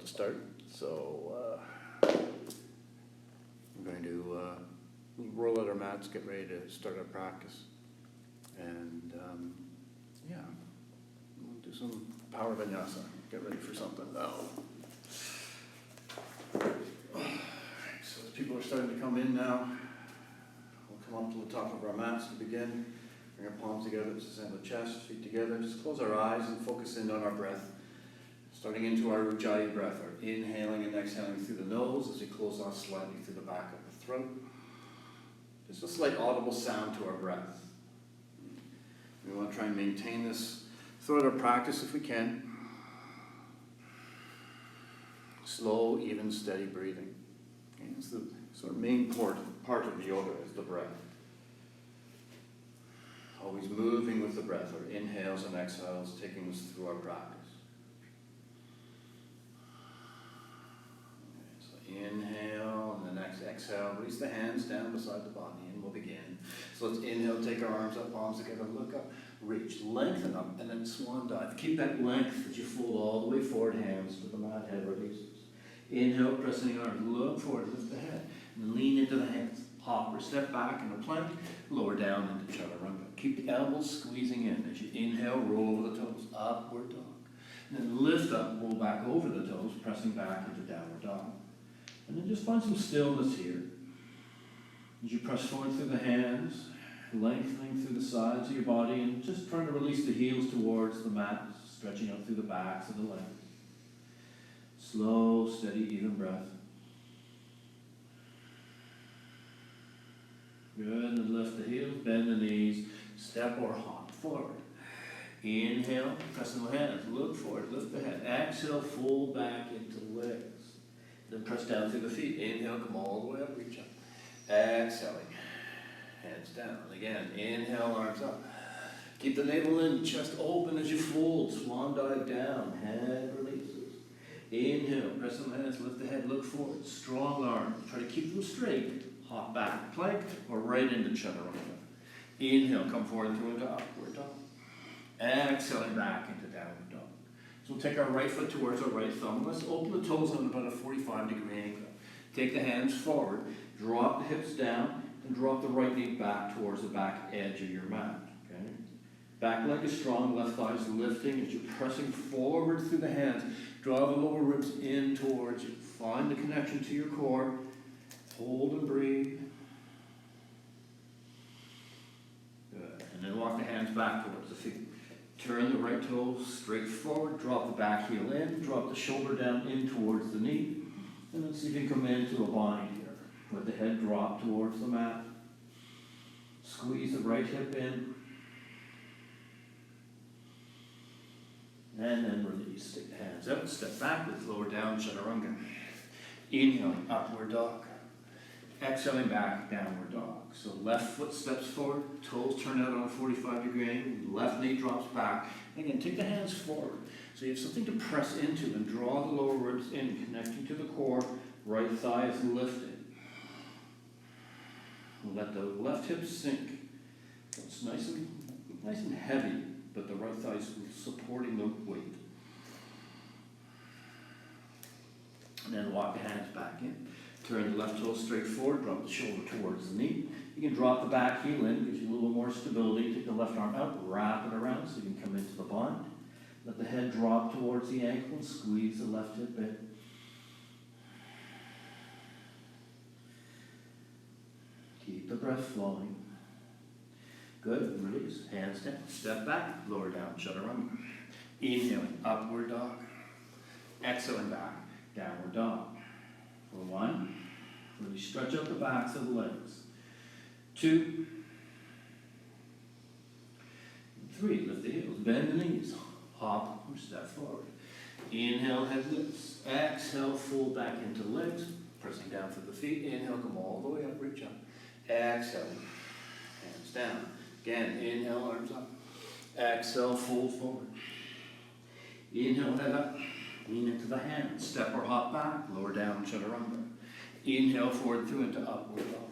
about to start. So I'm going to roll out our mats, get ready to start our practice. And yeah, we'll do some power vinyasa. Get ready for something now. So as people are starting to come in now, we'll come up to the top of our mats to begin. Bring our palms together, just send the chest, feet together. Just close our eyes and focus in on our breath. Starting into our Ujjayi breath, our inhaling and exhaling through the nose as we close off slightly through the back of the throat. Just a slight audible sound to our breath. We want to try and maintain this throughout our practice if we can. Slow, even, steady breathing. Okay, it's the sort of main part of the yoga is the breath. Always moving with the breath, our inhales and exhales, taking us through our practice. Inhale, and then exhale, release the hands down beside the body, and we'll begin. So let's inhale, take our arms up, palms together, look up, reach, lengthen up, and then swan dive. Keep that length as you fold all the way forward, hands to the mat, head releases. Inhale, pressing the arms, look forward, lift the head, and lean into the hands. Hop or step back in a plank, lower down into chaturanga. Keep the elbows squeezing in. As you inhale, roll over the toes, upward dog. And then lift up, roll back over the toes, pressing back into downward dog. And then just find some stillness here. As you press forward through the hands, lengthening through the sides of your body, and just trying to release the heels towards the mat, stretching out through the backs of the legs. Slow, steady, even breath. Good, and lift the heels, bend the knees, step or hop forward. Inhale, pressing the hands, look forward, lift the head. Exhale, fold back into the legs. Then press down through the feet. Inhale, come all the way up, reach up. Exhaling, hands down. Again, inhale, arms up. Keep the navel in, chest open as you fold. Swan dive down, head releases. Inhale, press on the hands, lift the head, look forward. Strong arms, try to keep them straight. Hop back, plank, or right into chaturanga. Inhale, come forward through into upward dog. Exhaling back into downward dog. So we'll take our right foot towards our right thumb. Let's open the toes on about a 45-degree angle. Take the hands forward, drop the hips down, and drop the right knee back towards the back edge of your mat. Okay? Back leg is strong, left thigh is lifting as you're pressing forward through the hands. Draw the lower ribs in towards you. Find the connection to your core. Hold and breathe. Good. And then walk the hands back towards the feet. Turn the right toes straight forward. Drop the back heel in. Drop the shoulder down in towards the knee. And then see if you can come into a bind here. Let the head drop towards the mat. Squeeze the right hip in. And then release. Take the hands out. Step backwards. Lower down. Chaturanga. Inhaling. Upward dog. Exhaling back, downward dog. So left foot steps forward, toes turn out on a 45-degree angle, left knee drops back. Again, take the hands forward. So you have something to press into and draw the lower ribs in, connecting to the core. Right thigh is lifted. Let the left hip sink. So it's nice and heavy, but the right thigh is supporting the weight. And then walk the hands back in. Turn the left toe straight forward, drop the shoulder towards the knee. You can drop the back heel in, gives you a little more stability. Take the left arm out, wrap it around so you can come into the bind. Let the head drop towards the ankle and squeeze the left hip in. Keep the breath flowing. Good, release, hands down, step back, lower down, chaturanga. Inhaling, upward dog. Exhaling back, downward dog. For 1, really stretch out the backs of the legs. 2, 3, lift the heels, bend the knees, hop or step forward. Inhale, head lifts. Exhale, fold back into the legs, pressing down through the feet. Inhale, come all the way up, reach up. Exhale, hands down. Again, inhale, arms up. Exhale, fold forward. Inhale, head up. Lean into the hands, step or hop back, lower down, chaturanga. Inhale, forward through into upward dog.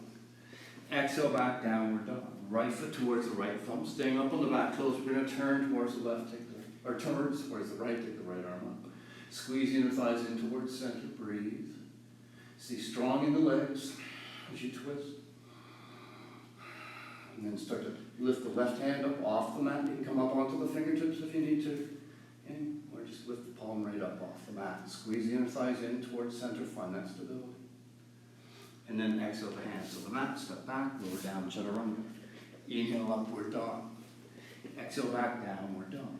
Exhale, back, downward dog. Right foot towards the right thumb, staying up on the back toes. We're going to turn towards the left, or turns towards the right, take the right arm up. Squeeze the inner thighs in towards center, breathe. Stay strong in the legs as you twist. And then start to lift the left hand up off the mat. You can come up onto the fingertips if you need to. Okay? Or just lift the palm right up off the mat. Squeeze the inner thighs in towards center, find that stability. And then exhale the hands to the mat, step back, lower down, chaturanga. Inhale, upward dog. Exhale back, downward dog.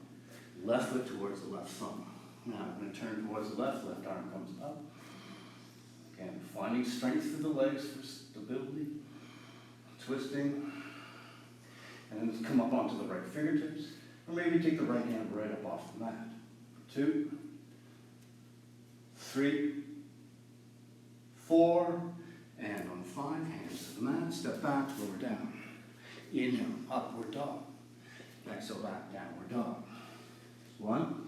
Left foot towards the left thumb. Now I'm going to turn towards the left arm comes up. Again, finding strength through the legs for stability. Twisting. And then come up onto the right fingertips. Or maybe take the right hand right up off the mat. 2, 3, 4, and on 5, hands to the mat, step back, lower down. Inhale, upward dog. Exhale back, downward dog. 1,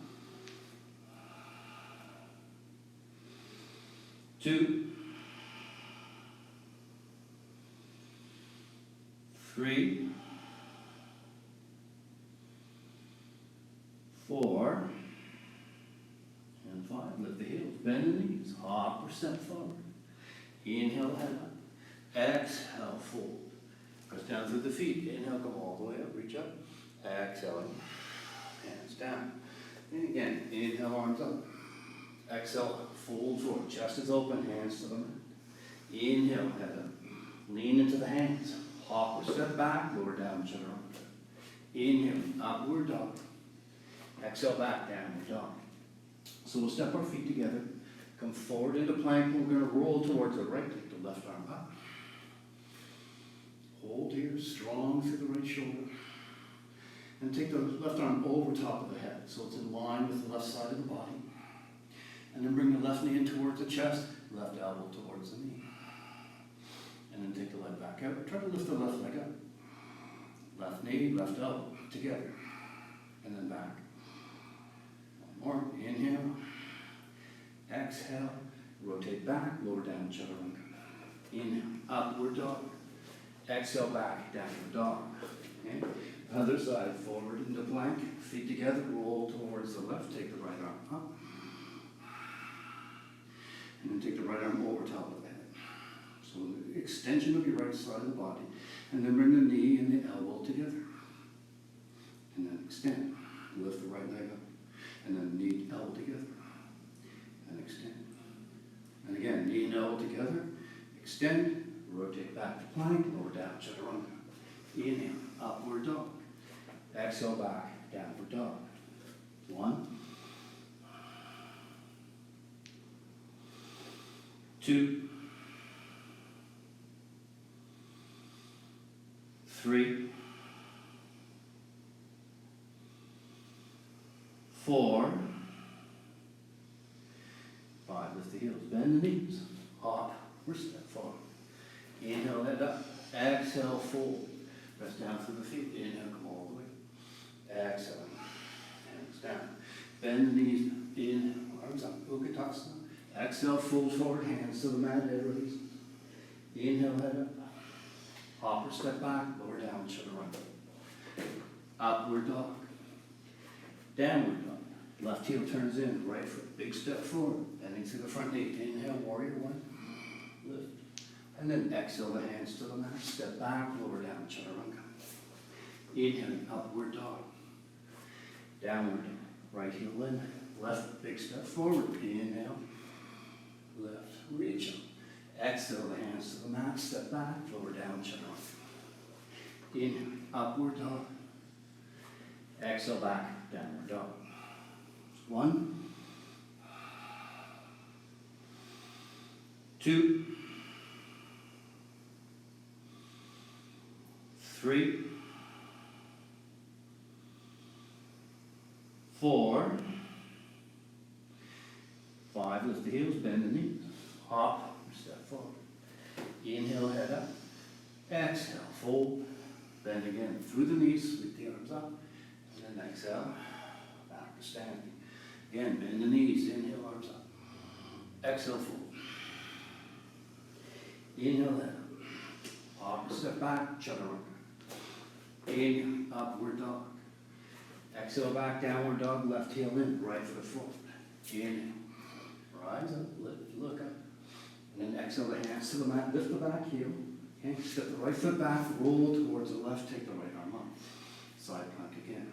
2, 3, 4, and 5. Lift the heels, bend the knees, hop or step forward. Inhale, head up. Exhale, fold. Press down through the feet. Inhale, come all the way up, reach up. Exhaling, hands down. And again, inhale, arms up. Exhale, fold forward. Chest is open, hands to the mat. Inhale, head up. Lean into the hands. Hop or step back, lower down, chaturanga. Inhale, upward dog. Exhale back, downward dog. So we'll step our feet together. Come forward into plank. We're going to roll towards the right. Take the left arm up. Hold here, strong through the right shoulder. And take the left arm over top of the head, so it's in line with the left side of the body. And then bring the left knee in towards the chest, left elbow towards the knee. And then take the leg back out. Try to lift the left leg up. Left knee, left elbow, together. And then back. One more. Inhale. Exhale. Rotate back, lower down, chaturanga. Inhale, upward dog. Exhale back, downward dog. Okay? Other side, forward into plank. Feet together, roll towards the left. Take the right arm up. And then take the right arm over top of the head. So the extension of your right side of the body. And then bring the knee and the elbow together. And then extend. Lift the right leg up. And then knee, elbow together. And extend. And again, knee and elbow together. Extend. Rotate back to plank. Lower down, chaturanga. Inhale, upward dog. Exhale back, downward dog. 1, 2, 3, 4, 5. Lift the heels, bend the knees, hop or step forward. Inhale, head up. Exhale, fold. Press down through the feet. Inhale, come all the way. Exhale, hands down. Bend the knees. Inhale, arms up. Utkatasana. Exhale, fold forward. Hands to the mat. Head release. Inhale, head up. Hop or step back. Lower down, chaturanga. Upward dog. Downward dog. Left heel turns in. Right foot. Big step forward. Bending through the front knee. Inhale, warrior 1. Lift. And then exhale the hands to the mat. Step back, lower down, chaturanga. Inhaling, upward dog. Downward dog. Right heel in. Left big step forward. Inhale. Left. Reach up. Exhale the hands to the mat. Step back, lower down, chaturanga. Inhale, upward dog. Exhale back, downward dog. 1, 2, 3, 4, 5. Lift the heels, bend the knees, hop, step forward. Inhale, head up. Exhale, fold. Bend again through the knees, sweep the arms up. And then exhale, back to standing. Again, bend the knees, inhale, arms up. Exhale, fold. Inhale, head up. Hop, step back, chaturanga. Inhale, upward dog. Exhale back, downward dog, left heel in, right foot forward. Inhale. rise up, lift, look up. And then exhale the hands to the mat, lift the back heel. Okay, step the right foot back, roll towards the left, take the right arm up. Side plank again.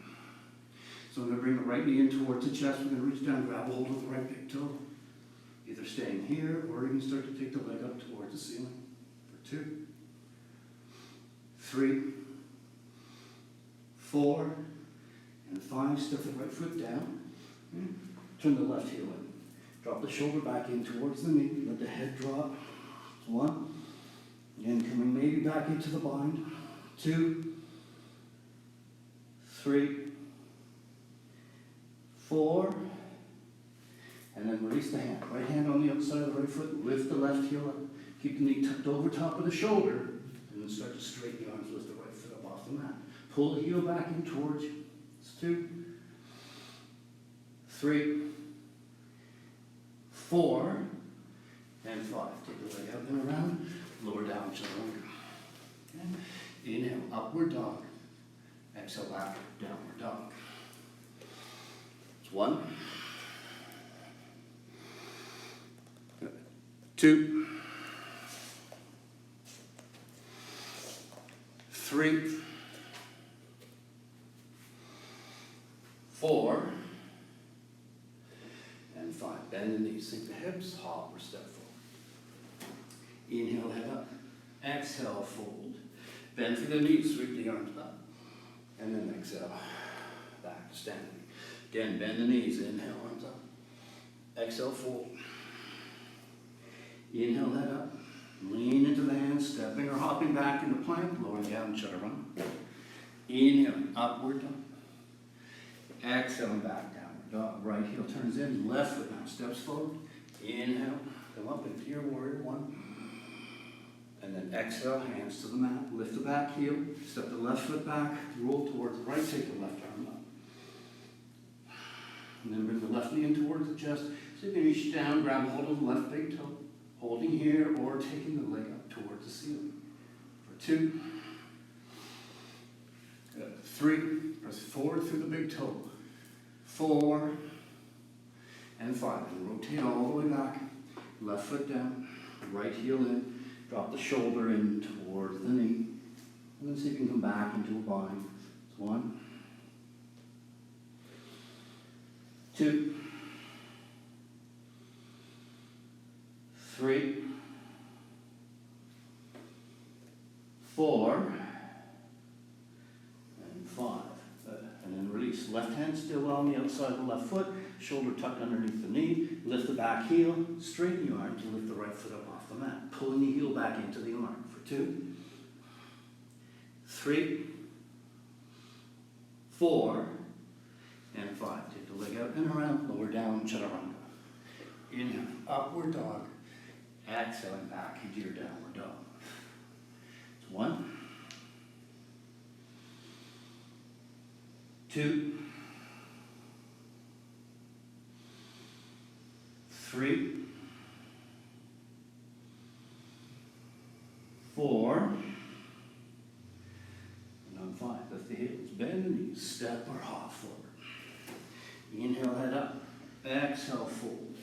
So we're going to bring the right knee in towards the chest. We're going to reach down, grab a hold of the right big toe. Either staying here or you can start to take the leg up towards the ceiling. For 2, 3, 4, and 5. Step the right foot down. Turn the left heel in. Drop the shoulder back in towards the knee. Let the head drop. 1. Again, coming maybe back into the bind. 2, 3, 4. And then release the hand. Right hand on the outside of the right foot. Lift the left heel up. Keep the knee tucked over top of the shoulder. And then start to straighten the arms. Lift the right foot up off the mat. Pull the heel back in towards you. It's 2, 3, 4, and 5. Take the leg out and around. Lower down, chaturanga. Okay. Inhale, upward dog. Exhale, back, downward dog. It's 1, 2, 3, 4, and 5. Bend the knees, sink the hips, hop or step forward. Inhale, head up. Exhale, fold. Bend through the knees, sweep the arms up. And then exhale, back to standing. Again, bend the knees, inhale, arms up. Exhale, fold. Inhale, head up. Lean into the hands, stepping or hopping back into plank, lowering down, chaturanga. Inhale, upward dog. Exhaling back, downward dog. Right heel turns in, left foot now steps forward. Inhale, come up into your warrior 1. And then exhale, hands to the mat. Lift the back heel, step the left foot back, roll towards the right, take the left arm up. And then bring the left knee in towards the chest. So you can reach down, grab a hold of the left big toe, holding here or taking the leg up towards the ceiling. For 2, 3, press forward through the big toe. 4, and 5. And rotate all the way back. Left foot down, right heel in. Drop the shoulder in towards the knee. And then see if you can come back into a bind. It's 1, 2, 3, 4, and 5. And then release. Left hand still on the outside of the left foot. Shoulder tucked underneath the knee. Lift the back heel. Straighten your arm to lift the right foot up off the mat. Pulling the heel back into the arm. For 2, 3, 4, and 5. Take the leg out and around. Lower down, chaturanga. Inhale, upward dog. Exhaling back into your downward dog. It's 1, 2, 3, 4, and on 5. Lift the heels, bend the knees, step or hop forward. Inhale, head up. Exhale, fold.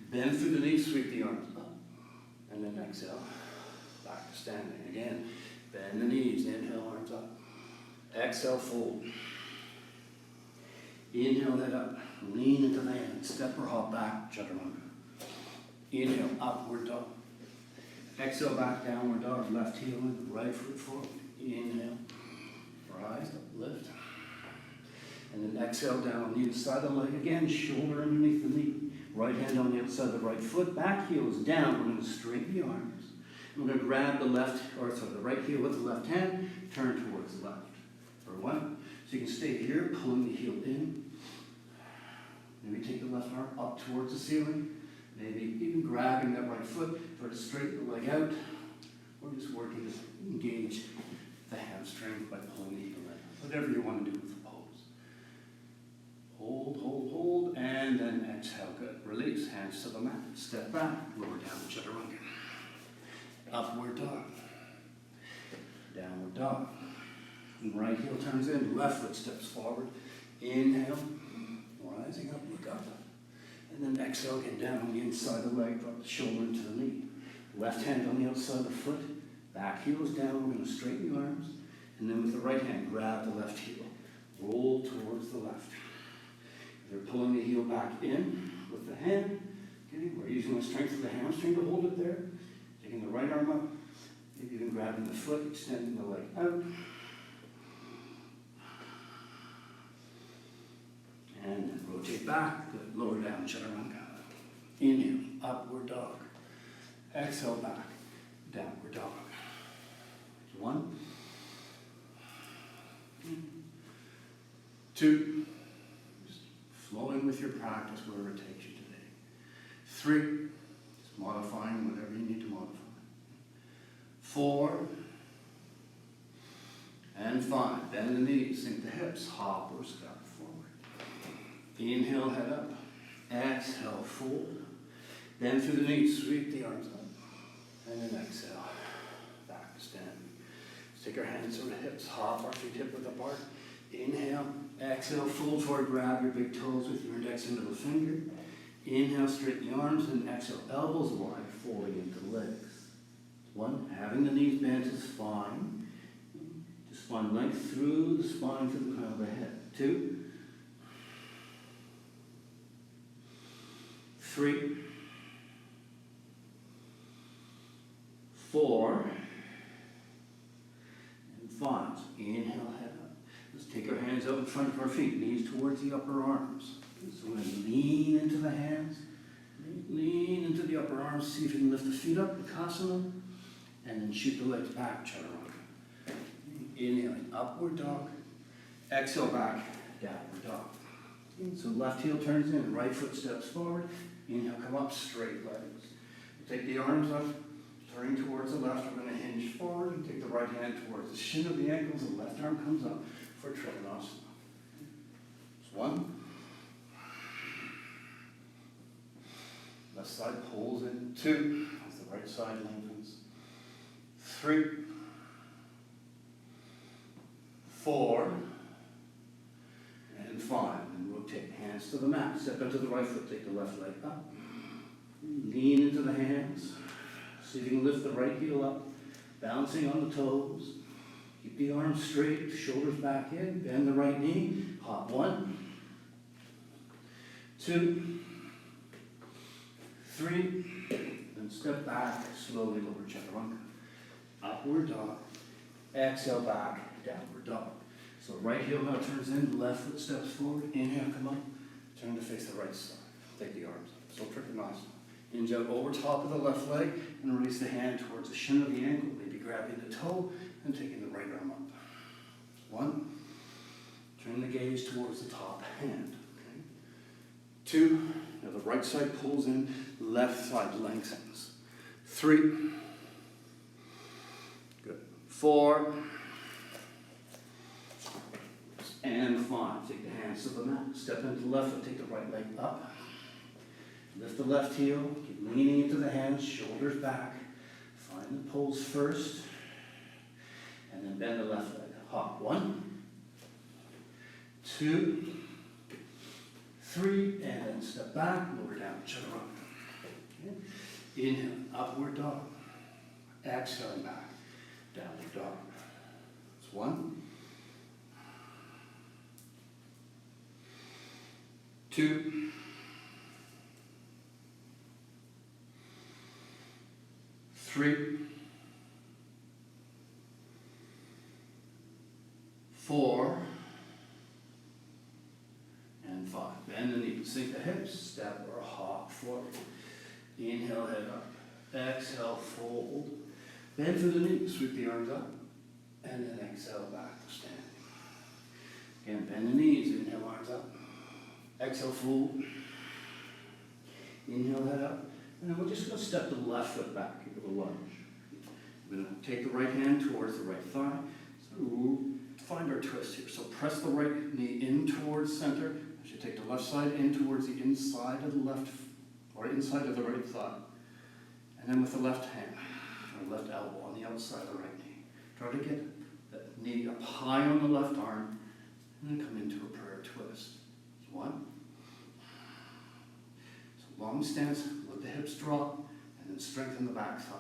Bend through the knees, sweep the arms up. And then exhale, back to standing. Again, bend the knees, inhale, arms up. Exhale, fold. Inhale, head up. Lean into the hands, step or hop back, chaturanga. Inhale, upward dog. Exhale, back, downward dog. Left heel in, right foot forward. Inhale, rise up, lift. And then exhale down on the inside of the leg again, shoulder underneath the knee. Right hand on the outside of the right foot, back heel is down. We're going to straighten the arms. We're going to grab the the right heel with the left hand, turn towards the left. For 1. So you can stay here, pulling the heel in. Maybe take the left arm up towards the ceiling. Maybe even grabbing that right foot, try to straighten the leg out. Or just working to engage the hamstring by pulling the heel in. Whatever you want to do with the pose. Hold, hold, hold, and then exhale. Good. Release. Hands to the mat. Step back. Lower down, chaturanga. Upward dog. Downward dog. And right heel turns in. Left foot steps forward. Inhale. Rising up. Look up. And then exhale again, down on the inside of the leg, drop the shoulder into the knee. Left hand on the outside of the foot, back heel is down, we're going to straighten the arms. And then with the right hand, grab the left heel. Roll towards the left. You're pulling the heel back in with the hand. Okay, we're using the strength of the hamstring to hold it there. Taking the right arm up. Maybe even grabbing the foot, extending the leg out. And then rotate back. Good. Lower down, chaturanga. Inhale, upward dog. Exhale back, downward dog. 1, 2, just flowing with your practice wherever it takes you today. 3, just modifying whatever you need to modify. 4, and 5, bend the knees, sink the hips, hop or step forward. Inhale, head up. Exhale, fold. Bend through the knees, sweep the arms up. And then exhale, back to stand. Take our hands over the hips, hop our feet hip width apart. Inhale, exhale, fold forward, grab your big toes with your index and middle finger. Inhale, straighten the arms, and exhale, elbows wide, folding into the legs. 1, having the knees bent is fine. Just find length through the spine to the crown of the head. 2, 3, 4, and 5. So inhale, head up. Let's take our hands out in front of our feet, knees towards the upper arms. So we're going to lean into the hands, lean into the upper arms, see if you can lift the feet up, Vinyasa, and then shoot the legs back, chaturanga. Inhaling, upward dog. Exhale back, downward dog. So left heel turns in, right foot steps forward. Inhale, come up, straight legs. Take the arms up, turning towards the left. We're going to hinge forward and take the right hand towards the shin of the ankles. The left arm comes up for Trikonasana. 1. Left side pulls in. 2. As the right side lengthens. 3. 4. And 5. And rotate. Hands to the mat. Step into the right foot. Take the left leg up. Lean into the hands. See if you can lift the right heel up. Bouncing on the toes. Keep the arms straight. Shoulders back in. Bend the right knee. Hop 1. 2. 3. Then step back. Slowly lower chaturanga. Upward dog. Exhale back. Downward dog. So right heel now turns in, left foot steps forward. Inhale, come up. Turn to face the right side. Take the arms up. So Trikonasana. Hinge out over top of the left leg and release the hand towards the shin of the ankle. Maybe grabbing the toe and taking the right arm up. 1. Turn the gaze towards the top hand. Okay. 2. Now the right side pulls in, left side lengthens. 3. Good. 4. And 5. Take the hands to the mat. Step into the left foot. Take the right leg up. Lift the left heel. Keep leaning into the hands. Shoulders back. Find the pulls first. And then bend the left leg. Hop. 1. 2. 3. And then step back. Lower down. Chaturanga. Okay. Inhale. Upward dog. Exhale back. Downward dog. It's 1. 2. 3. 4. And 5. Bend the knees. Sink the hips. Step or hop forward. Inhale, head up. Exhale, fold. Bend through the knees. Sweep the arms up. And then exhale back to standing. Again, bend the knees. Inhale, arms up. Exhale, fold. Inhale, head up. And then we're just going to step the left foot back. Give it a lunge. We're going to take the right hand towards the right thigh. So find our twist here. So press the right knee in towards center. As you take the left side in towards the inside of the left, or inside of the right thigh. And then with the left hand, or left elbow on the outside of the right knee. Try to get that knee up high on the left arm, and then come into a prayer twist. 1. long stance, let the hips drop, and then strengthen the back thigh.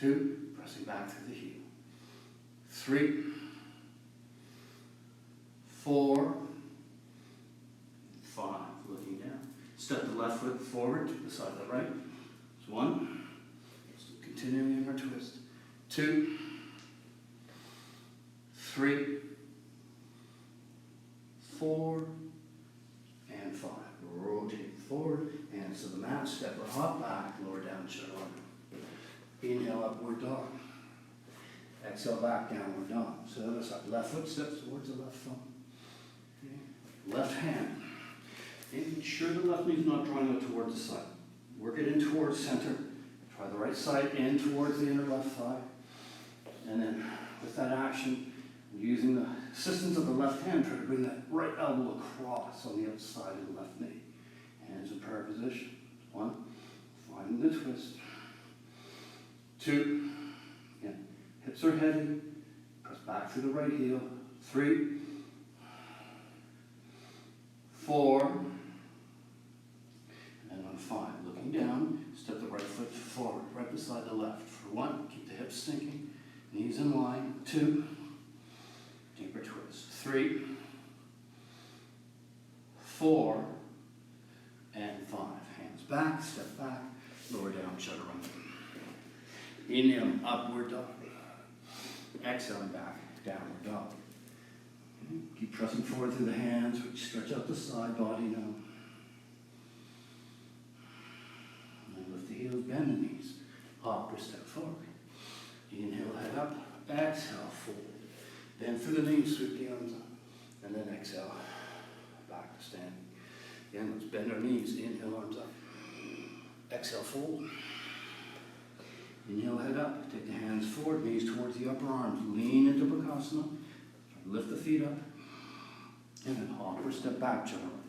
2, pressing back through the heel. 3, 4, 5, looking down. Step the left foot forward to the side of the right. That's 1. Continuing in our twist. 2, 3, 4, and 5. Rotate forward, hands to the mat, step or hop back, lower down, chaturanga. Inhale, upward dog. Exhale, back, downward dog. So other side. Left foot steps towards the left thumb. Okay. Left hand. Making sure the left knee's not drawing out towards the side. Work it in towards center. Try the right side in towards the inner left thigh. And then with that action, using the assistance of the left hand, try to bring that right elbow across on the outside of the left knee. Hands in prayer position. 1, finding the twist. 2, again, hips are heavy. Press back through the right heel. 3, 4, and then on 5, looking down, step the right foot forward, right beside the left. For 1, keep the hips sinking, knees in line. 2, deeper twist. 3, 4, and 5. Hands back, step back, lower down, chaturanga. Inhale, upward dog. Exhaling back, downward dog. Keep pressing forward through the hands, which stretch out the side body now. And then lift the heels, bend the knees. Hop or step forward. Inhale, head up. Exhale, fold. Bend through the knees, sweep the arms up. And then exhale, back to standing. Again, let's bend our knees. Inhale, arms up. Exhale, fold. Inhale, head up. Take the hands forward, knees towards the upper arms. Lean into Bakasana. Lift the feet up. And then hop or step back, chaturanga.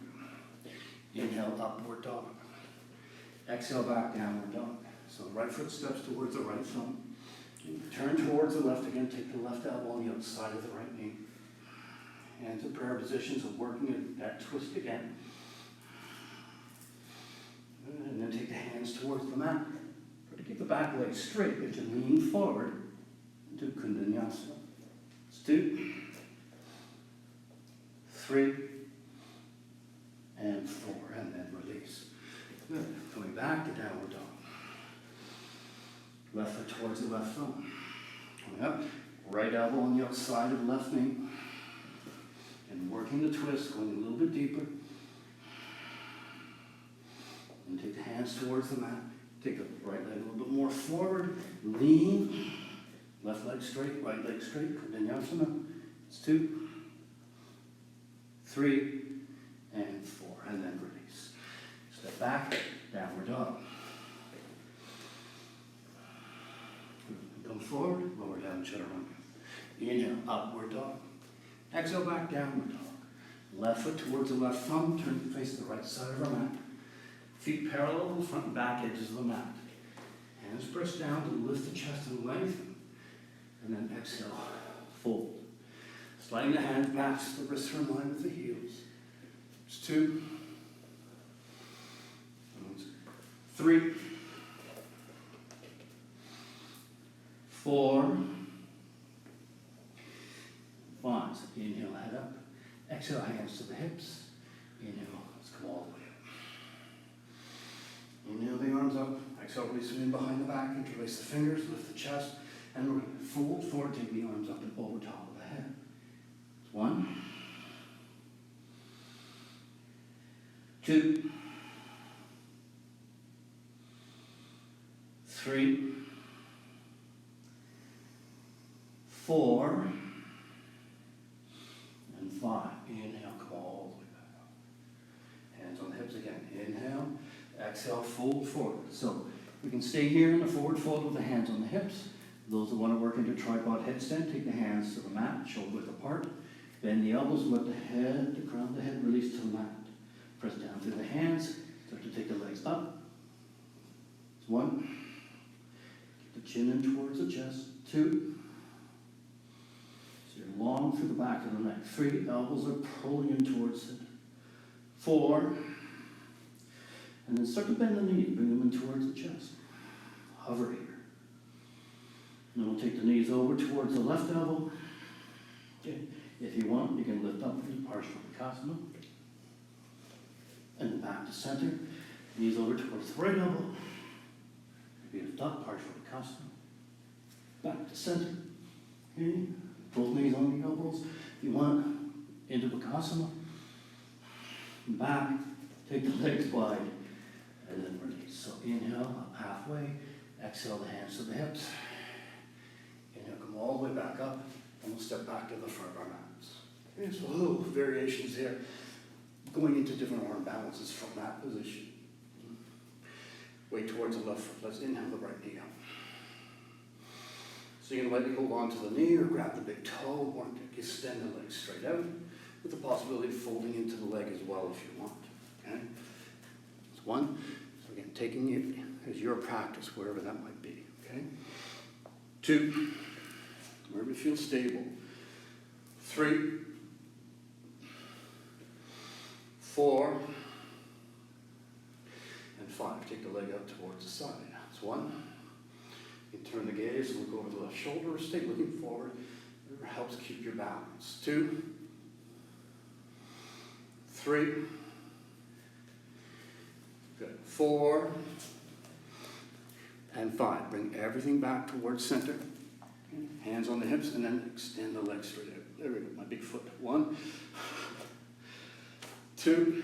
Inhale, upward dog. Exhale, back, downward dog. So right foot steps towards the right thumb. Turn towards the left again. Take the left elbow on the outside of the right knee. Hands in prayer position, so working that twist again. And then take the hands towards the mat. Try to keep the back leg straight, but you lean forward into Vinyasa. Let's 2, 3, and 4, and then release. Good. Coming back to downward dog. Left foot towards the left thumb. Coming up, right elbow on the outside of the left knee. And working the twist, going a little bit deeper. And take the hands towards the mat. Take the right leg a little bit more forward. Lean. Left leg straight, right leg straight. Vinyasa. It's 2, 3, and 4. And then release. Step back, downward dog. Come forward, lower down, chaturanga. Inhale, upward dog. Exhale, back, downward dog. Left foot towards the left thumb. Turn to face the right side of our mat. Feet parallel to the front and back edges of the mat. Hands press down to lift the chest and lengthen. And then exhale, fold. Sliding the hands back so the wrists are in line with the heels. It's 2, 3, 4, 5. So inhale, head up. Exhale, hands to the hips. Inhale, let's come all the way up. Inhale the arms up. Exhale, release them in behind the back. Interlace the fingers, lift the chest. And we're going to fold forward, take the arms up and over top of the head. 1, 2, 3, 4, and 5. Inhale, come all the way back up. Hands on the hips again. Inhale, exhale, fold forward. So we can stay here in the forward fold with the hands on the hips. Those that want to work into tripod headstand, take the hands to the mat, shoulder width apart. Bend the elbows, let the head, the crown of the head release to the mat. Press down through the hands, start to take the legs up. It's 1. Keep the chin in towards the chest. 2. So you're long through the back of the neck. 3, elbows are pulling in towards it. 4. And then start to bend the knees, bring them in towards the chest. Hover here. And then we'll take the knees over towards the left elbow. Okay. If you want, you can lift up for the Vinyasa. And then back to center. Knees over towards the right elbow. Lift up, Vinyasa. Back to center. Okay. Both knees on the elbows. If you want, into Vinyasa. Back. Take the legs wide. And then release. So inhale, up halfway. Exhale, the hands to the hips. Inhale, come all the way back up. And we'll step back to the front of our mats. Okay, so little variations here. Going into different arm balances from that position. Weight towards the left foot. Let's inhale the right knee up. So you can lightly hold on to the knee or grab the big toe or extend the leg straight out with the possibility of folding into the leg as well if you want. Okay? That's one. So again, taking it as your practice, wherever that might be. Okay? 2, wherever you feel stable. 3, 4, and 5. Take the leg out towards the side. That's 1. You can turn the gaze and look over the left shoulder. Stay looking forward. It helps keep your balance. 2, 3, good. 4, and 5. Bring everything back towards center. Hands on the hips, and then extend the legs straight out. There we go, my big foot. 1, 2,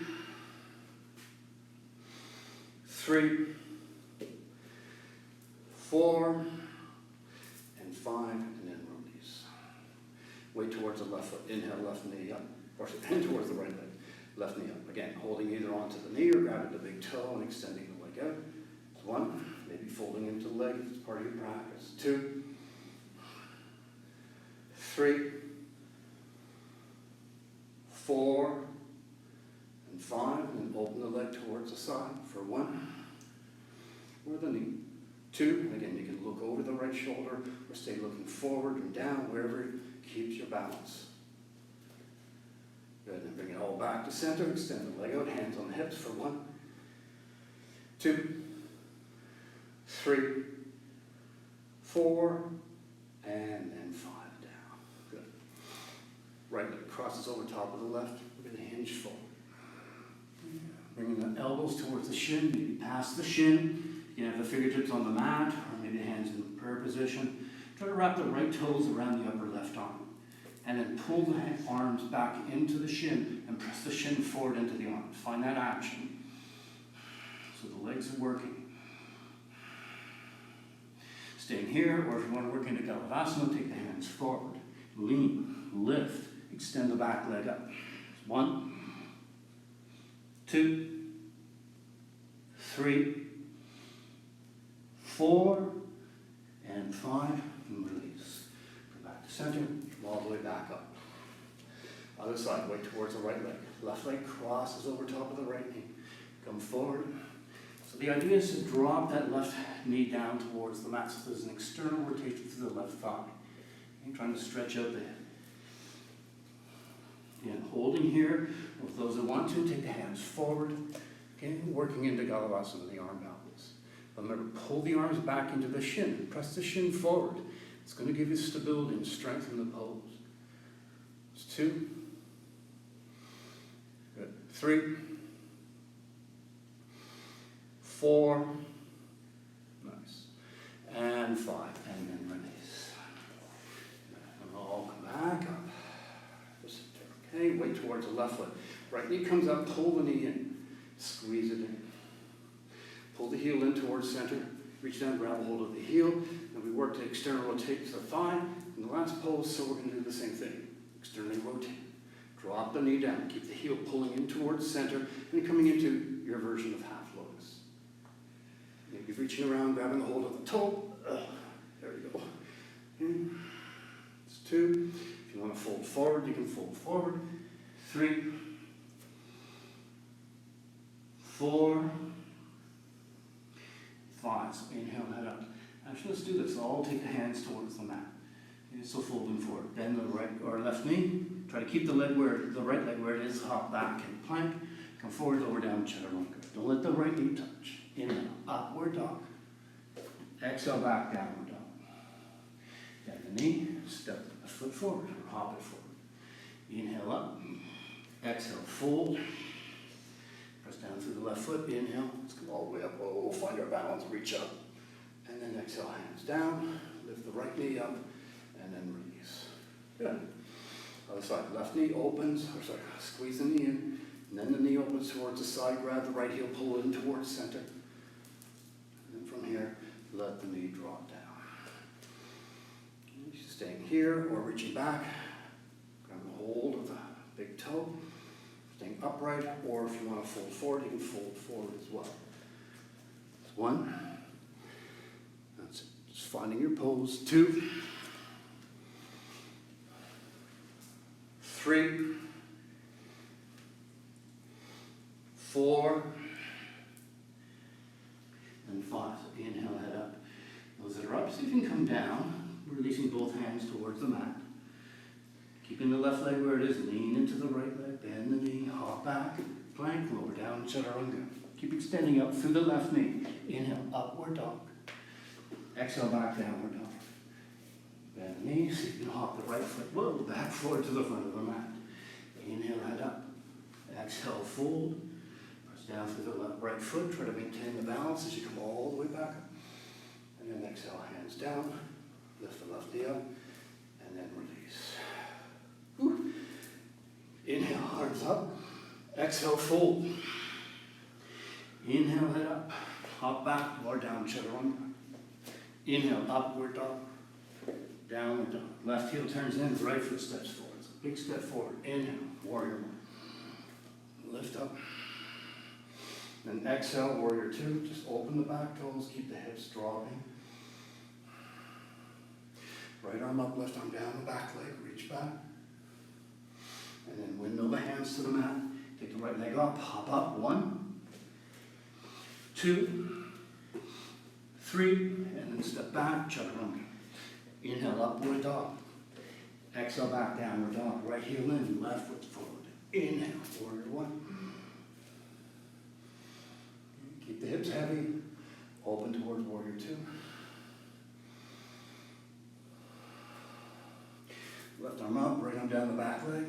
3, 4, and 5, and then release. Weight towards the left foot. Inhale, left knee up. Or hand towards the right leg. Left knee up. Again, holding either onto the knee or grabbing the big toe and extending the leg out. 1, maybe folding into the leg if it's part of your practice. 2, 3, 4, and 5, and then open the leg towards the side for 1, or the knee. 2, and again, you can look over the right shoulder or stay looking forward and down, wherever keeps your balance. Good, then bring it all back to center, extend the leg out, hands on the hips for 1, 2, 3, 4, and then 5 down. Good. Right leg crosses over top of the left. We're going to hinge forward. Bringing the elbows towards the shin, maybe past the shin. You can have the fingertips on the mat, or maybe the hands in prayer position. Try to wrap the right toes around the upper left arm. And then pull the arms back into the shin and press the shin forward into the arms. Find that action. So the legs are working. Staying here, or if you want to work into Galavasana, take the hands forward. Lean, lift, extend the back leg up. 1, 2, 3, 4, and 5, and release. Go back to center, come all the way back up. Other side, weight towards the right leg. Left leg crosses over top of the right knee. Come forward. So the idea is to drop that left knee down towards the mat. So there's an external rotation through the left thigh. You're trying to stretch out the head. Again, holding here. With those that want to, take the hands forward. Okay, working into Galavasana, the arm balance. Remember, pull the arms back into the shin. Press the shin forward. It's going to give you stability and strength in the pose. It's 2. Good. 3. 4. Nice. And 5. And then release. And all come back up. Just sit there. Okay, weight towards the left leg. Right knee comes up, pull the knee in. Squeeze it in. Pull the heel in towards center. Reach down, grab a hold of the heel. And we work to external rotate to the thigh. In the last pose, so we're going to do the same thing. Externally rotate. Drop the knee down. Keep the heel pulling in towards center and coming into your version of half lotus. Maybe reaching around, grabbing a hold of the toe. There we go. And it's 2. If you want to fold forward, you can fold forward. 3, 4, 5. So inhale, head up. Actually, let's do this. So I'll take the hands towards the mat. Okay, so folding forward. Bend the right or left knee. Try to keep the leg where the right leg where it is. Hop back and plank. Come forward, lower down, chaturanga. Don't let the right knee touch. Inhale, upward dog. Exhale, back, downward dog. Bend the knee, step the foot forward, or hop it forward. Inhale up. Exhale, fold. Press down through the left foot. Inhale. Let's go all the way up. Oh, find our balance. Reach up. And then exhale, hands down. Lift the right knee up. And then release. Good. Other side. Left knee opens. Or sorry, squeeze the knee in. And then the knee opens towards the side. Grab the right heel. Pull it in towards center. And then from here, let the knee drop down. Staying here or reaching back. Grab a hold of the big toe. Staying upright, or if you want to fold forward, you can fold forward as well. That's one. That's it. Just finding your pose. 2, 3, 4, and 5. So inhale, head up. Those that are up, so you can come down, releasing both hands towards the mat. Keeping the left leg where it is, lean into the right leg, bend the knee, hop back, plank, lower down, chaturanga. Keep extending out through the left knee. Inhale, upward dog. Exhale, back, downward dog. Bend the knee, so you can hop the right foot, whoa, back forward to the front of the mat. Inhale, head up. Exhale, fold. Press down through the right foot, try to maintain the balance as you come all the way back up. And then exhale, hands down, lift the left knee up, and then release. Whew. Inhale, arms up. Exhale, fold. Inhale, head up. Hop back, or down, chaturanga. Inhale, upward dog. Downward dog. Left heel turns in, right foot steps forward. So big step forward. Inhale, warrior one. Lift up. Then exhale, warrior two. Just open the back toes, keep the hips dropping. Right arm up, left arm down, the back leg, reach back. And then windmill the hands to the mat. Take the right leg up, hop up. 1, 2, 3, and then step back, chaturanga. Inhale, upward dog. Exhale, back, downward dog. Right heel in, left foot forward. Inhale, warrior one. Keep the hips heavy. Open towards warrior two. Left arm up, right arm down the back leg.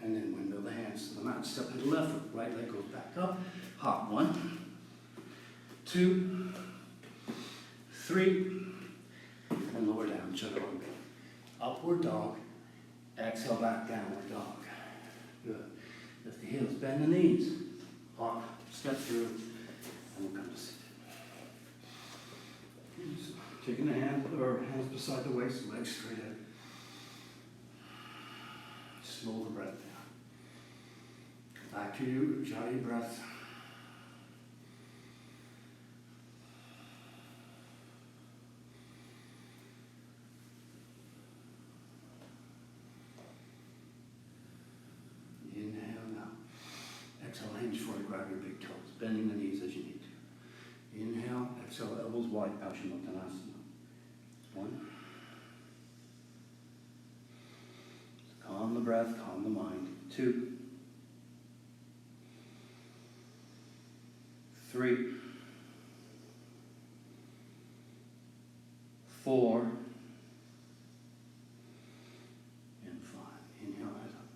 And then windmill the hands to the mat. Step to the left foot. Right leg goes back up. Hop. 1, 2, 3, and lower down, chaturanga. Upward dog. Exhale, back, downward dog. Good. Lift the heels, bend the knees. Hop, step through, and we'll come to sit. Taking the hands beside the waist, legs straight out. Slow the breath down. Back to you, Ujjayi breath. Inhale now. Exhale, hinge forward, grab your big toes, bending the knees as you need to. Inhale, exhale, elbows wide, Paschimottanasana. 1. Calm the breath, calm the mind. 2, 3, 4, and 5. Inhale, head up.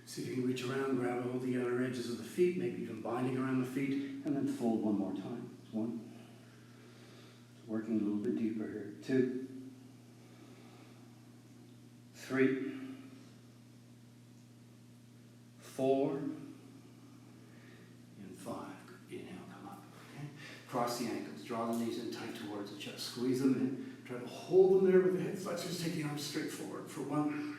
See if you can reach around, grab all the outer edges of the feet, maybe even binding around the feet, and then fold one more time. 1. Working a little bit deeper here. 2, 3, 4, and 5. Inhale, come up. Okay? Cross the ankles. Draw the knees in tight towards the chest. Squeeze them in. Try to hold them there with the hip flexors. Take the arms straight forward for 1.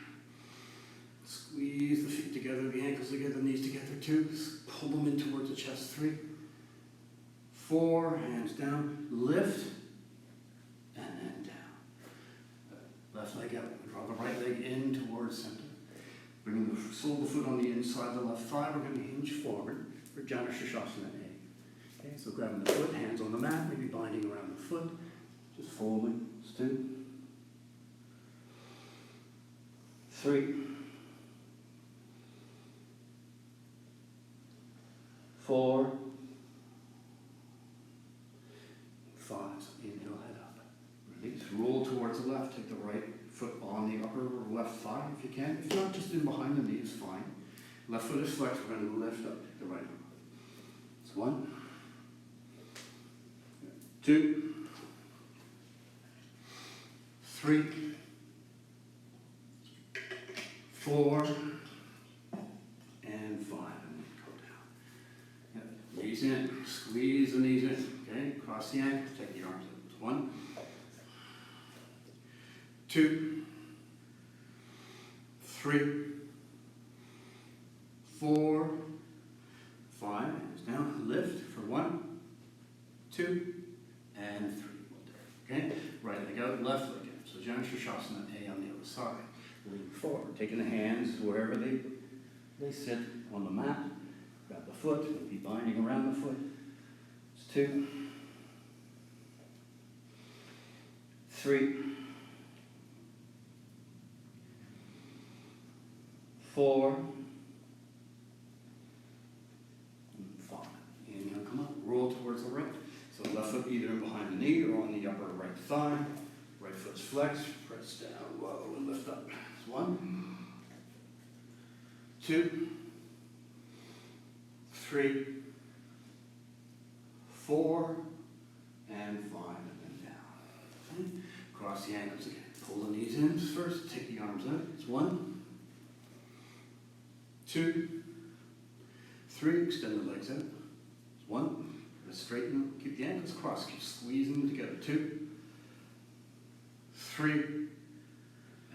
Squeeze the feet together, the ankles together, the knees together. 2. Pull them in towards the chest. 3, 4. Hands down. Lift. And then down. Left leg out. Draw the right leg in towards center. Bringing the sole of the foot on the inside of the left thigh. We're going to hinge forward for Jana Shirshasana A. Okay, so grabbing the foot, hands on the mat, maybe binding around the foot. Just folding. 2, 3, 4, 5. So inhale, head up. Release. Roll towards the left. Take the right foot on the upper left thigh if you can. If not, just in behind the knee is fine. Left foot is flexed. We're going to lift up. Take the right arm. It's 1, 2, 3, 4, and 5. And go down. Yep. Knees in. Squeeze the knees in. Okay. Cross the ankles. Take the arms up. It's 1, 2, 3, 4, 5. Hands down. Lift for 1, 2, and 3. Okay? Right leg out, left leg in. So Janushrashasana A on the other side. Lean forward, taking the hands wherever they sit on the mat. Grab the foot, maybe binding around the foot. It's 2, 3, 4, and 5. Inhale, come up, roll towards the right. So left foot either behind the knee or on the upper right thigh. Right foot's flexed, press down low and lift up. It's 1, 2, 3, 4, and 5, and then down. Okay. Cross the ankles again. Pull the knees in first, take the arms out. It's 1, 2, 3, extend the legs out. It's 1, straighten them, keep the ankles crossed, keep squeezing them together. 2, 3,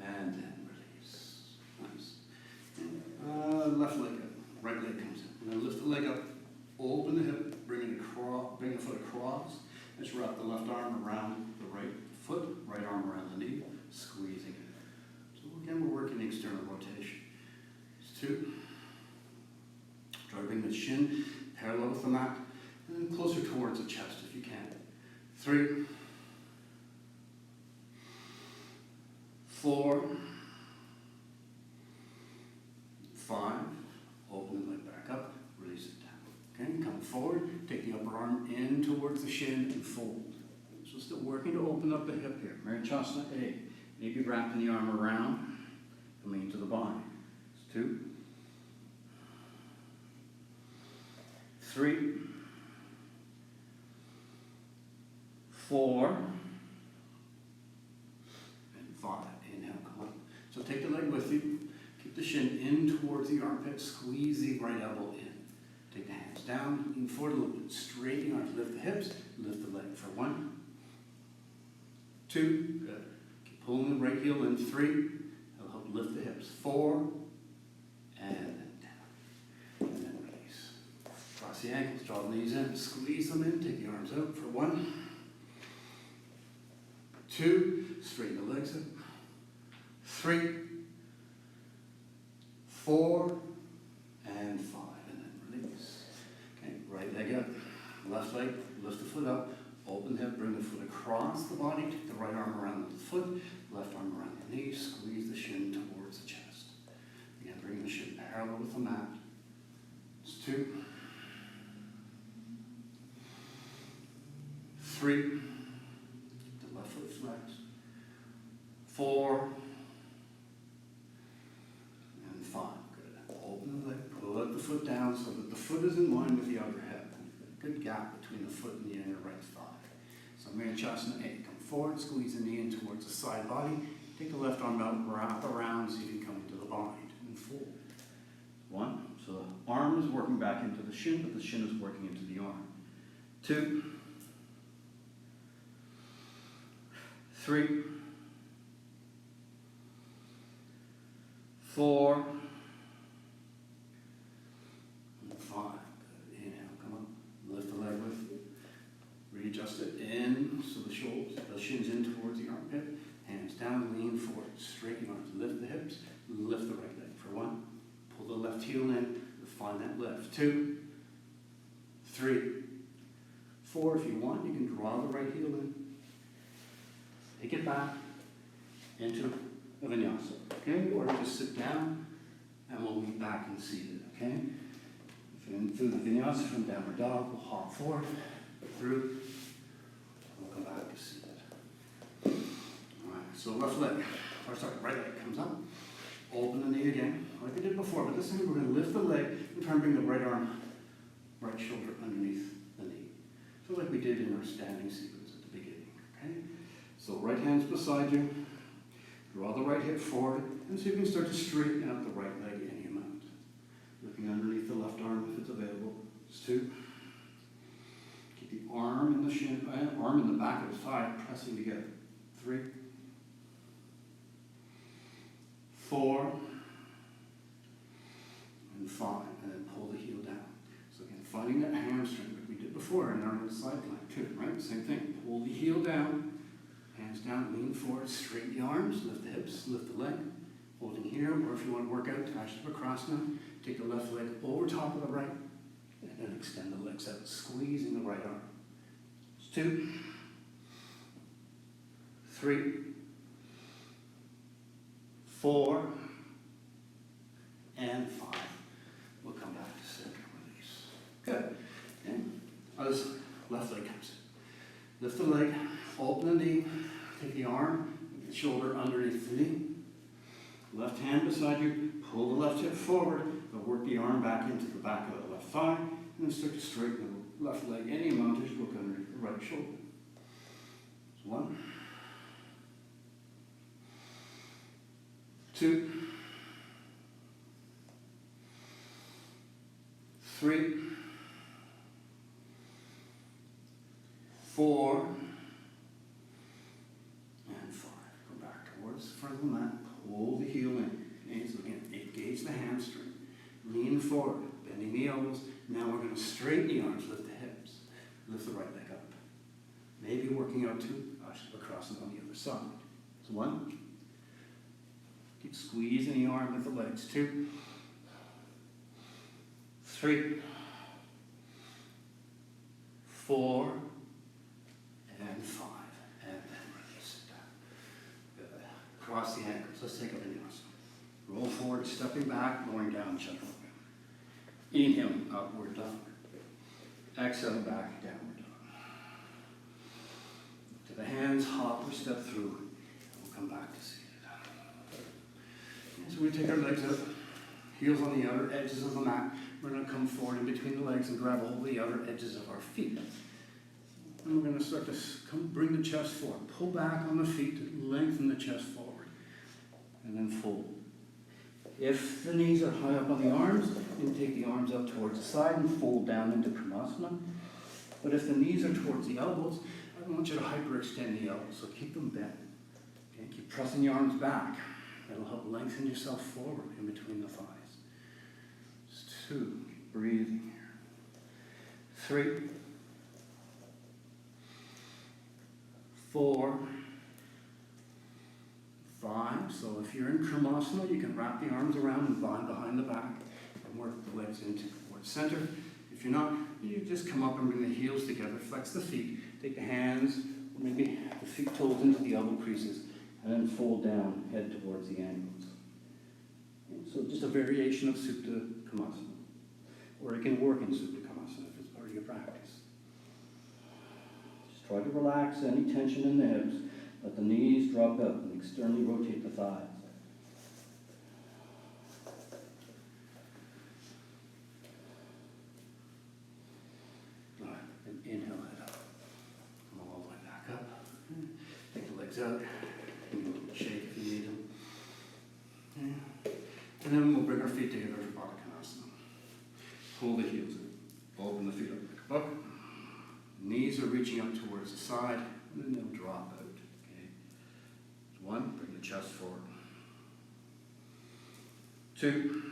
and then release. Nice. Left leg up, right leg comes in. We're going to lift the leg up, open the hip, bring the foot across. Just wrap the left arm around the right foot, right arm around the knee, squeezing it. So again, we're working the external rotation. It's 2. Try to bring the shin parallel with the mat, and then closer towards the chest if you can. 3, 4, 5. Open the leg back up, release it down. Okay, come forward, take the upper arm in towards the shin and fold. So still working to open up the hip here. Vinyasa A. Maybe wrapping the arm around, coming into the body. It's 2, 3, 4, and 5. Inhale, come up. So take the leg with you. Keep the shin in towards the armpit. Squeeze the right elbow in. Take the hands down. Lean forward a little bit. Straighten the arms. Lift the hips. Lift the leg for 1, 2. Good. Keep pulling the right heel in. 3. That'll help lift the hips. 4. And then down. And then release. Cross the ankles. Draw the knees in. Squeeze them in. Take the arms out for 1, 2, straighten the legs up. 3, 4, and 5, and then release. Okay, right leg up, left leg, lift the foot up, open the hip, bring the foot across the body, take the right arm around the foot, left arm around the knee, squeeze the shin towards the chest. Again, bring the shin parallel with the mat. It's 2, 3, the left foot flexed, 4, and 5. Good. Open the leg, pull out the foot down so that the foot is in line with the outer hip. Good gap between the foot and the inner right thigh. So Vinyasa A. Come forward, squeeze the knee in towards the side body. Take the left arm out, wrap around so you can come into the body and fold. 1. So the arm is working back into the shin, but the shin is working into the arm. 2, 3, 4, and 5. Good. Inhale, come up. Lift the leg with you. Readjust it in so the shoulders, the shin's in towards the armpit. Hands down, lean forward. Straighten your arms. Lift the hips. Lift the right leg for 1. Pull the left heel in. Find that lift. 2, 3, 4. If you want, you can draw the right heel in. Take it back into a Vinyasa, okay? Or just sit down and we'll meet back and seated, okay? And through the vinyasa from downward dog, we'll hop forward, through, we'll come back to seated. Alright, so left leg, or sorry, right leg comes up, open the knee again, like we did before, but this time we're going to lift the leg and try and bring the right arm, right shoulder underneath the knee. So like we did in our standing sequence at the beginning, okay? So right hand's beside you, draw the right hip forward, and see if you can start to straighten out the right leg any amount. Looking underneath the left arm if it's available. Just 2. Keep the arm in the shin, arm in the back of the thigh, pressing together. 3, 4, and 5, and then pull the heel down. So again, finding that hamstring like we did before in our side plank too, right? Same thing. Pull the heel down, hands down, lean forward, straighten the arms, lift the hips, lift the leg. Holding here, or if you want to work out, Vinyasa, take the left leg over top of the right, and then extend the legs out, squeezing the right arm. 2, 3, 4, and 5. We'll come back to center release. Good. And other side, left leg comes in. Lift the leg, open the knee, take the arm, the shoulder underneath the knee. Left hand beside you, pull the left hip forward, but work the arm back into the back of the left thigh, and then start to straighten the left leg any amount as you look underneath the right shoulder. So 1, 2, 3, 4, and 5. Go back towards the front of the mat. Pull the heel in. Okay, so again, engage the hamstring. Lean forward, bending the elbows. Now we're going to straighten the arms, lift the hips. Lift the right leg up. Maybe working out 2, across and on the other side. So 1. Keep squeezing the arm with the legs. 2, 3, 4, and 5. And then release it down. Good. Cross the ankles. Let's take a vinyasa. Roll forward, stepping back, going down, chaturanga. Inhaling, upward dog. Exhaling back, downward dog. To the hands, hop or step through. And we'll come back to seated. So we take our legs up, heels on the outer edges of the mat. We're going to come forward in between the legs and grab hold of the outer edges of our feet. And we're going to start to bring the chest forward. Pull back on the feet to lengthen the chest forward. And then fold. If the knees are high up on the arms, you take the arms up towards the side and fold down into Vinyasa. But if the knees are towards the elbows, I don't want you to hyperextend the elbows, so keep them bent. Okay? Keep pressing the arms back. That'll help lengthen yourself forward in between the thighs. Just 2, keep breathing here. 3, 4, 5. So if you're in Vinyasa, you can wrap the arms around and bind behind the back and work the legs into towards center. If you're not, you just come up and bring the heels together, flex the feet, take the hands, or maybe the feet toes into the elbow creases, and then fold down, head towards the ankles. And so just a variation of Supta Kamasana. Or it can work in Supta Kamasana if it's part of your practice. Just try to relax any tension in the hips. Let the knees drop out and externally rotate the thighs. All right, and inhale, head up. Come all the way back up. Take the legs out. Shake if you need them. Yeah. And then we'll bring our feet together for Baddha Konasana. Pull the heels in. Open the feet up like a book. Knees are reaching up towards the side, and then they'll drop out. Okay. 1, bring the chest forward. 2,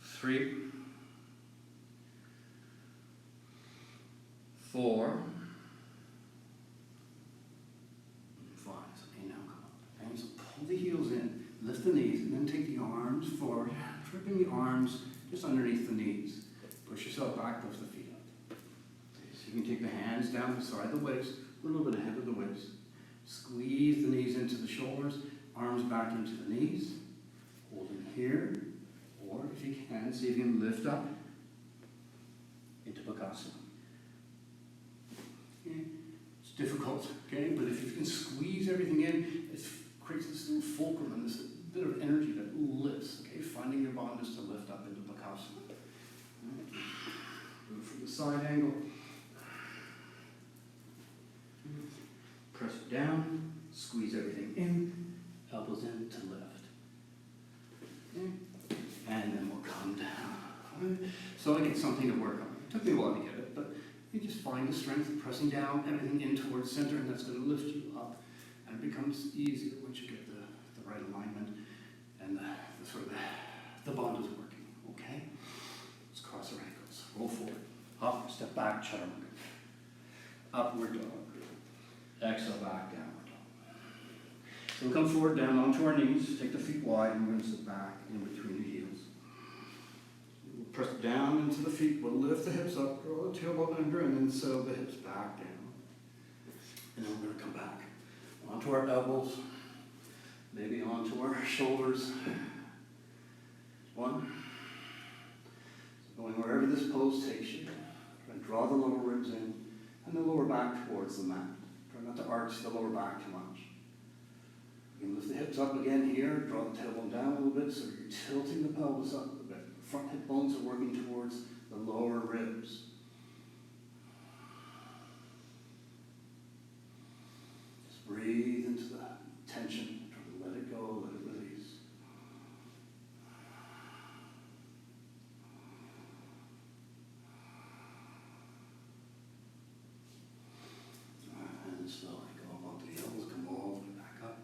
3, 4, 5. So inhale, come up. And so pull the heels in, lift the knees, and then take the arms forward, tripping the arms just underneath the knees. Push yourself back, lift the feet up. Okay, so you can take the hands down beside the waist, a little bit ahead of the waist. Squeeze the knees into the shoulders, arms back into the knees. Holding here. and see if you can lift up into Vinyasa. Okay. It's difficult, okay, but if you can squeeze everything in, it creates this little fulcrum and this bit of energy that lifts, okay, finding your bandhas to lift up into Vinyasa. Right. Move from the side angle. Press it down, squeeze everything in, elbows in to lift. Okay. And then we'll come down. Right. So I get something to work on. It took me a while to get it, but you just find the strength of pressing down, everything in towards center, and that's going to lift you up. And it becomes easier once you get the right alignment and the sort of the bond is working. Okay? Let's cross our ankles. Roll forward. Up, step back, chaturanga. Upward dog. Exhale, back, downward dog. So we'll come forward, down onto our knees. Take the feet wide, and we're going to sit back in between the heels. We'll press down into the feet. We'll lift the hips up, draw the tailbone under, and then settle the hips back down. And then we're going to come back onto our elbows, maybe onto our shoulders. One. So going wherever this pose takes you. Try to draw the lower ribs in and the lower back towards the mat. Try not to arch the lower back too much. You can lift the hips up again here, draw the tailbone down a little bit so you're tilting the pelvis up a little bit. The front hip bones are working towards the lower ribs. Just breathe into the tension. Try to let it go, let it release. And slowly go up onto the elbows, come all the way back up.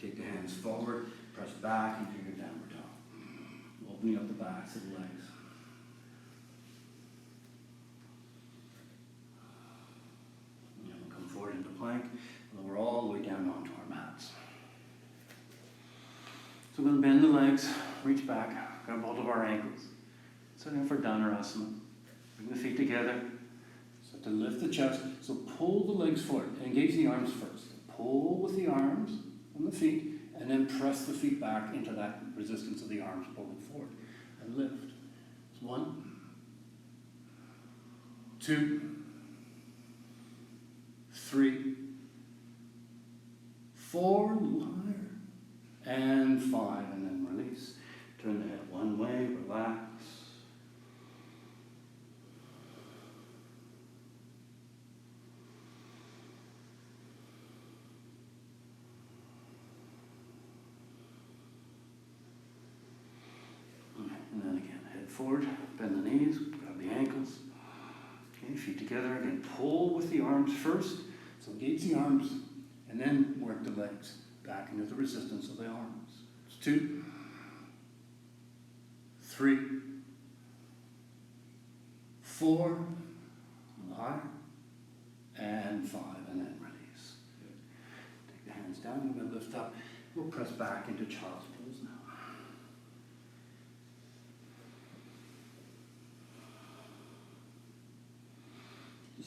Take the hands forward, press back into your downward dog. Opening up the backs of the legs. And then we'll come forward into plank, lower all the way down onto our mats. So we're going to bend the legs, reach back, grab hold of our ankles. Set in for Dhanurasana. Bring the feet together. So to lift the chest, so pull the legs forward, engage the arms first. Pull with the arms and the feet, and then press the feet back into that resistance of the arms pulling forward. And lift. It's 1, 2, 3, 4, a little higher, and 5, and then release. Turn the head one way, relax. And then again, head forward, bend the knees, grab the ankles. Okay, feet together, again, pull with the arms first. So engage the arms, and then work the legs back into the resistance of the arms. It's 2, 3, 4, a little higher, and 5, and then release. Good. Take the hands down, we're going to lift up. We'll press back into child's pose now.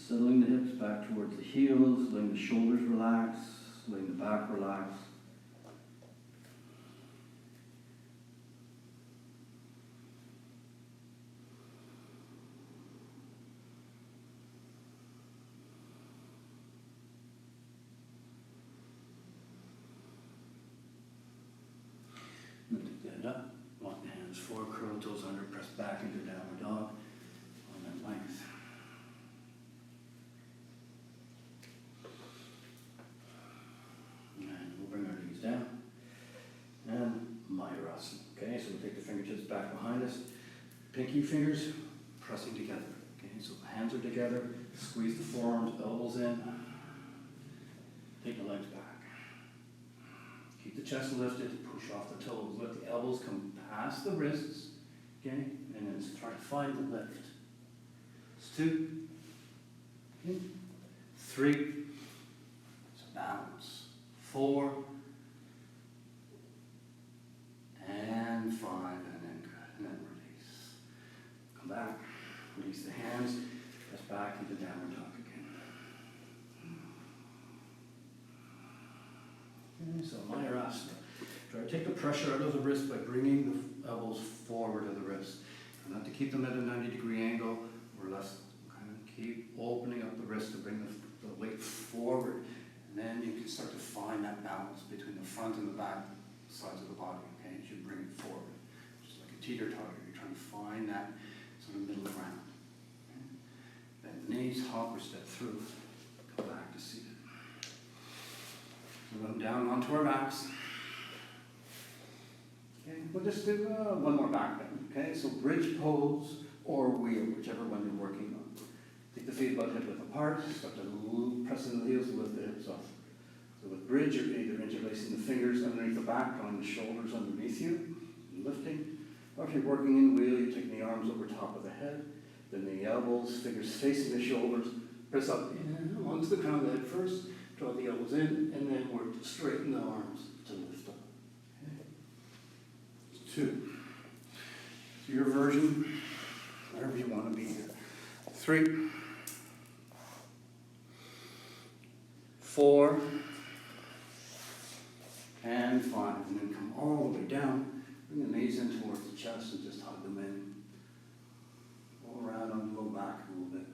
Settling the hips back towards the heels, letting the shoulders relax, letting the back relax. And then take the head up, walk the hands forward, curl toes under, press back into downward dog on that length. Down and Vinyasa. Okay, so we'll take the fingertips back behind us, pinky fingers pressing together. Okay, so the hands are together, squeeze the forearms, elbows in, take the legs back. Keep the chest lifted, push off the toes, let the elbows come past the wrists, okay, and then try to find the lift. It's 2, okay, 3, so balance, 4, and 5, and then good, and then release. Come back, release the hands, press back into downward dog again. Okay, so Vinyasa. Try to take the pressure out of the wrist by bringing the elbows forward of the wrist. Try not to keep them at a 90-degree angle or less. Kind of keep opening up the wrist to bring the weight forward. And then you can start to find that balance between the front and the back sides of the body, okay, as you bring it forward. Just like a teeter-totter, you're trying to find that sort of middle ground. Okay? Bend the knees, hop or step through, come back to seated. So go down onto our backs. Okay, we'll just do one more back bend, okay? So bridge pose or wheel, whichever one you're working on. Take the feet about hip width apart, start to press into the heels and lift the hips up. So with bridge, you're either interlacing the fingers underneath the back, drawing the shoulders underneath you, and lifting. Or if you're working in wheel, you're taking the arms over top of the head, then the elbows, fingers facing the shoulders, press up and onto the crown of the head first, draw the elbows in, and then work to straighten the arms to lift up. Okay. 2. So your version, wherever you want to be here. 3, 4, and 5. And then come all the way down. Bring the knees in towards the chest and just hug them in. All around on the low back a little bit.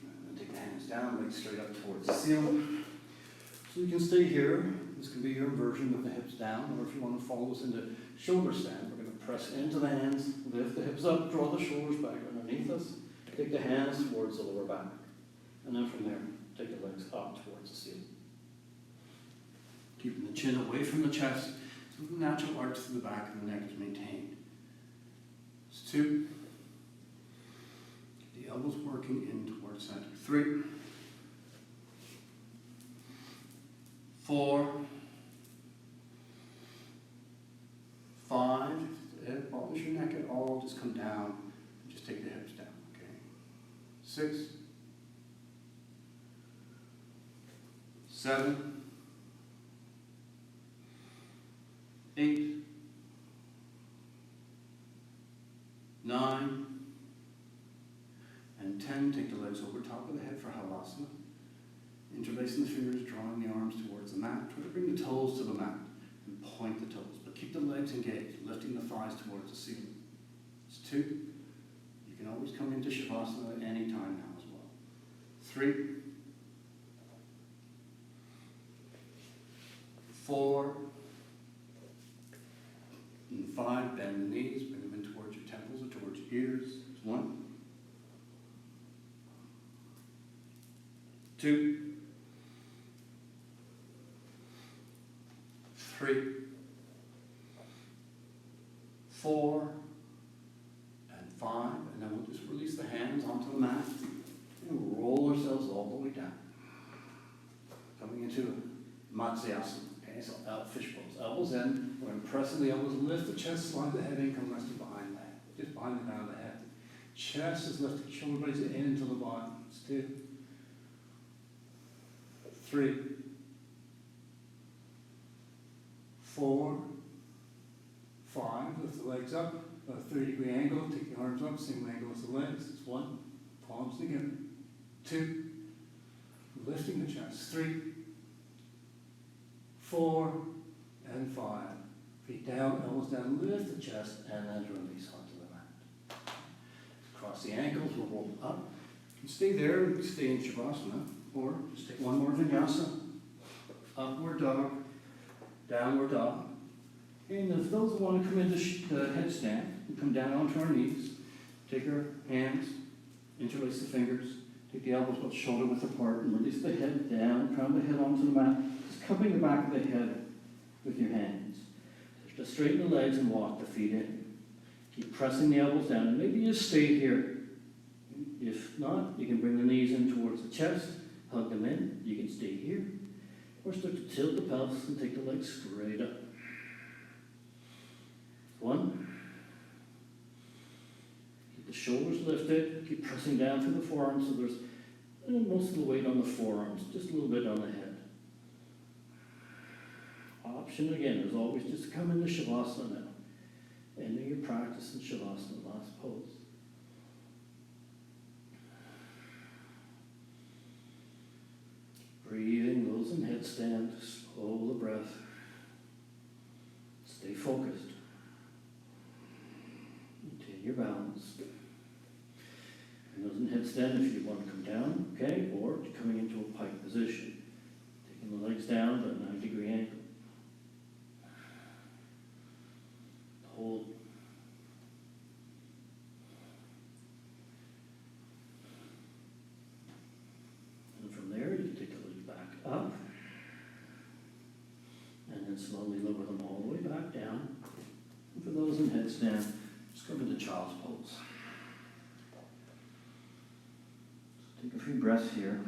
And then take the hands down, legs straight up towards the ceiling. So you can stay here. This can be your version with the hips down, or if you want to follow us into shoulder stand, we're going to press into the hands, lift the hips up, draw the shoulders back underneath us, take the hands towards the lower back, and then from there, take the legs up towards the ceiling. Keeping the chin away from the chest, so the natural arch to the back of the neck is maintained. It's 2. Keep the elbows working in towards center. 3, 4, 5, if the head bothers your neck at all, just come down and just take the hips down, okay? 6, 7, 8, 9, and 10. Take the legs over top of the head for Halasana. Interlacing the fingers, drawing the arms towards the mat. Try to bring the toes to the mat and point the toes, but keep the legs engaged, lifting the thighs towards the ceiling. It's 2. You can always come into Shavasana at any time now as well. 3, 4, and 5. Bend the knees, bring them in towards your temples or towards your ears. It's 1, 2, 3, 4, and 5, and then we'll just release the hands onto the mat and roll ourselves all the way down. Coming into Matsyasana. Okay, so out fish pose. Elbows in, we're pressing the elbows, lift the chest, slide the head in, come resting behind the head. Just behind the crown of the head. Chest is lifted, shoulder blades in into the bottom. It's 2, 3, 4, 5, lift the legs up, a 30-degree angle, take the arms up, same angle as the legs. It's 1, palms together. 2, lifting the chest. 3, 4, and 5. Feet down, elbows down, lift the chest, and then release onto the mat. Cross the ankles, we'll roll up. You can stay there, you can stay in Shavasana, or just take one more Vinyasa. Upward dog, downward dog. And if those who want to come into headstand, we come down onto our knees, take our hands, interlace the fingers, take the elbows about shoulder width apart, and release the head down, crown the head onto the mat, just cupping the back of the head with your hands. Just straighten the legs and walk the feet in. Keep pressing the elbows down, and maybe just stay here. If not, you can bring the knees in towards the chest, hug them in, you can stay here, or start to tilt the pelvis and take the legs straight up. 1. Keep the shoulders lifted, keep pressing down through the forearms so there's most of the weight on the forearms, just a little bit on the head. Option again is always just come into Shavasana now. Ending your practice in Shavasana, last pose. Breathing, nose and head headstand, slow the breath. Stay focused. Maintain your balance. And those in headstand, if you want to come down, okay, or coming into a pike position. Taking the legs down, but 90-degree angle. Hold. And from there, you take the legs back up. And then slowly lower them all the way back down. And for those in headstand, just come into child's pose. So take a few breaths here.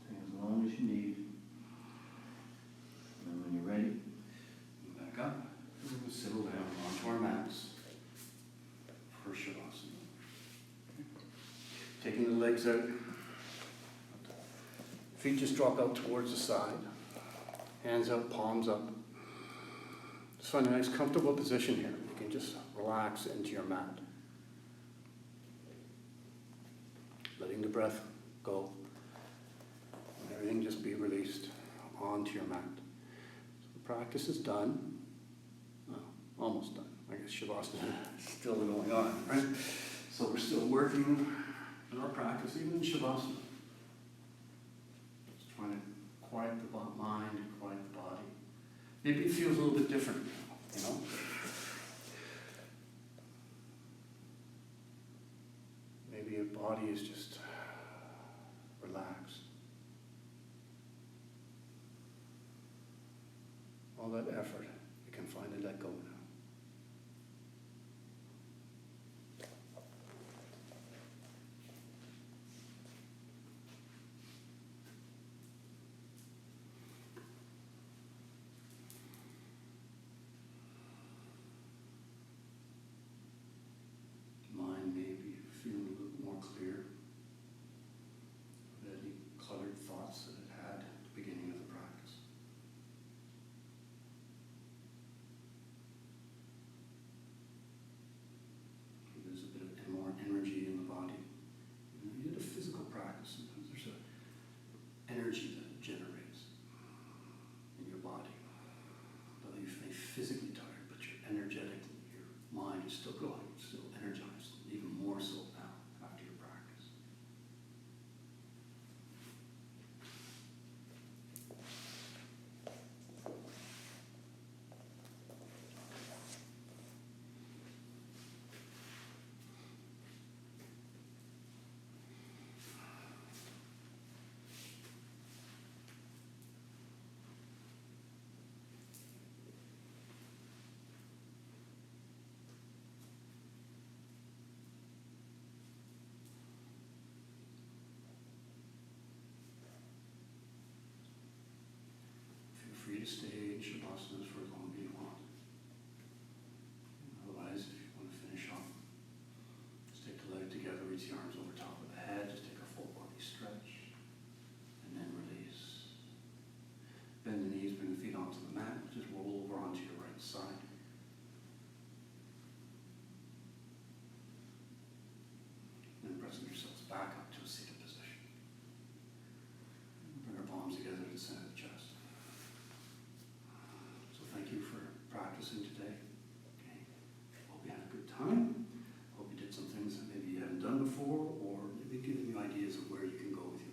Take as long as you need. And when you're ready, back up. And we'll settle down onto our mats for Shavasana. Taking the legs out. Feet just drop out towards the side. Hands up, palms up. Just find a nice comfortable position here. You can just relax into your mat. Letting the breath go. And everything just be released onto your mat. So the practice is done. Well, almost done. I guess Shavasana is still going on, right? So we're still working in our practice, even in Shavasana. Just trying to quiet the mind, quiet the body. Maybe it feels a little bit different, you know? Maybe your body is just relaxed. All that effort, you can finally let go now. Mind maybe feeling a little more clear of any cluttered thoughts that it had at the beginning of the practice. There's a bit of more energy in the body. You know, you did a physical practice, sometimes there's an energy that generates in your body. Though you may physically tired, but you're energetically, your mind is still going, still energized, even more so now after your practice. Feel free to stay in Shavasana for as long as you want. Otherwise, if you want to finish off, just take the leg together, reach the arms over top of the head, just take a full body stretch, and then release. Bend the knees, bring the feet onto the mat, just roll over onto your right side. And pressing yourselves back up to a seated position. Bring our palms together to the center of the chest. So thank you for practicing today. Okay. Hope you had a good time. Hope you did some things that maybe you haven't done before, or maybe giving you ideas of where you can go with